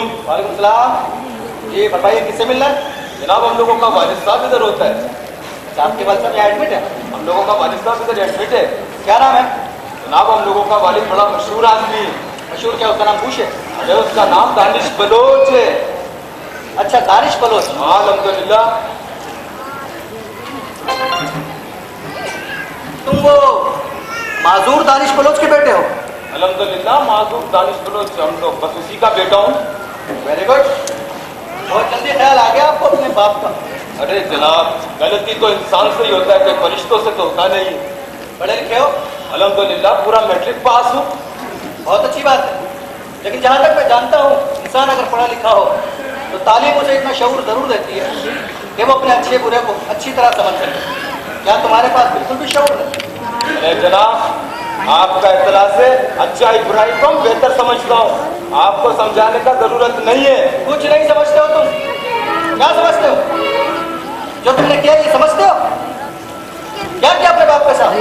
علیکم. وعلیکم السلام. جی فرمائیے کس سے ملنا ہے؟ جناب ہم لوگوں کا والد صاحب ادھر ہوتا ہے. آپ کے والد صاحب یہاں ایڈمٹ ہے؟ ہم لوگوں کا والد صاحب ادھر ایڈمٹ ہے. کیا نام ہے؟ جناب ہم لوگوں کا والد بڑا مشہور آدمی ہے. مشہور کیا اس کا نام پوچھے؟ ارے اس کا نام دانش بلوچ ہے. اچھا دانش بلوچ. ہاں الحمدللہ. تم وہ معذور دانش بلوچ کے بیٹے ہو؟ الحمدللہ معذور دانش بلوچ ہم لوگ بس اسی کا بیٹا ہوں. Very good. بہت جلدی خیال آ گیا آپ کو اپنے باپ کا. ارے جناب غلطی تو انسان سے ہی ہوتا ہے کہ فرشتوں سے تو ہوتا نہیں. پڑھے لکھے ہو؟ الحمدللہ پورا میٹرک پاس ہوں. بہت اچھی بات ہے. لیکن جہاں تک میں جانتا ہوں انسان اگر پڑھا لکھا ہو تو تعلیم اسے اتنا شعور ضرور دیتی ہے کہ وہ اپنے اچھے برے کو اچھی طرح سمجھ سکے. کیا تمہارے پاس بالکل بھی شعور ہے؟ ارے جناب آپ کا اطلاع سے اچھا برائی کو بہتر سمجھتا ہوں. آپ کو سمجھانے کا ضرورت نہیں ہے. کچھ نہیں سمجھتے ہو تم. کیا سمجھتے ہو؟ جو تم نے کیا یہ سمجھتے ہو؟ کیا اپنے باپ کے ساتھ؟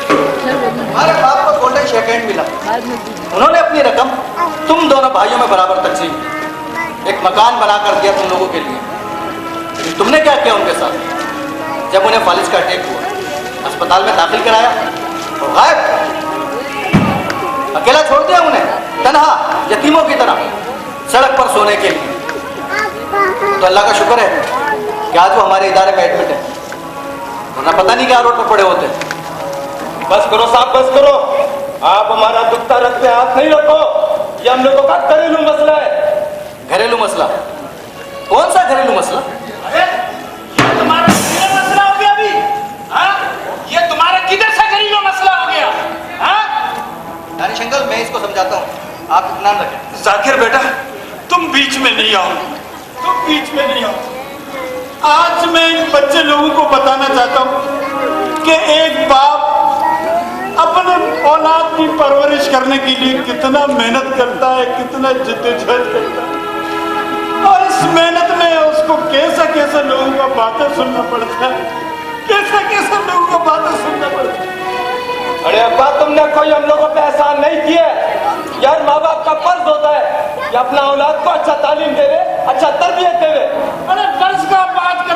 ہمارے باپ کو گولڈن شیک ہینڈ ملا. انہوں نے اپنی رقم تم دونوں بھائیوں میں برابر تقسیم کی. ایک مکان بنا کر دیا تم لوگوں کے لیے. تم نے کیا کیا ان کے ساتھ؟ جب انہیں فالج کا اٹیک ہوا اسپتال میں داخل کرایا اور غائب. اکیلا چھوڑ دیا انہیں تنہا یتیموں کی طرح سڑک پر سونے کے لیے. تو اللہ کا شکر ہے کہ آج وہ ہمارے ادارے میں ایڈمٹ ہے, ورنہ پتہ نہیں کیا روڈ پر پڑے ہوتے. بس کرو صاحب بس کرو. آپ ہمارا دکھتا رکھ پہ ہاتھ نہیں رکھو. یہ ہم لوگوں کا گھریلو مسئلہ ہے. گھریلو مسئلہ؟ کون سا گھریلو مسئلہ؟ یہ تمہارا گھریلو مسئلہ ہو گیا ابھی؟ یہ تمہارا کدھر سے گھریلو مسئلہ ہو گیا؟ دانش انکل میں اس کو سمجھاتا ہوں, آپ اطمینان رکھیں. ذاکر بیٹا تم بیچ میں نہیں آؤ. تم بیچ میں نہیں آؤ. آج میں ان بچے لوگوں کو بتانا چاہتا ہوں کہ ایک باپ اپنے اولاد کی پرورش کرنے کے لیے کتنا محنت کرتا ہے, کتنا جدوجہد کرتا ہے, اور اس محنت میں اس کو کیسے لوگوں کا باتیں سننا پڑتا ہے, کیسے لوگوں کا باتیں سننا پڑتا ہے. ارے ابا تم نے کوئی ہم لوگوں پہ احسان نہیں کیا ہے. یار ماں باپ کا فرض ہوتا ہے کہ اپنا اولاد کو اچھا تعلیم دے دے, اچھا تربیت دے دے. ارے فرض کا بات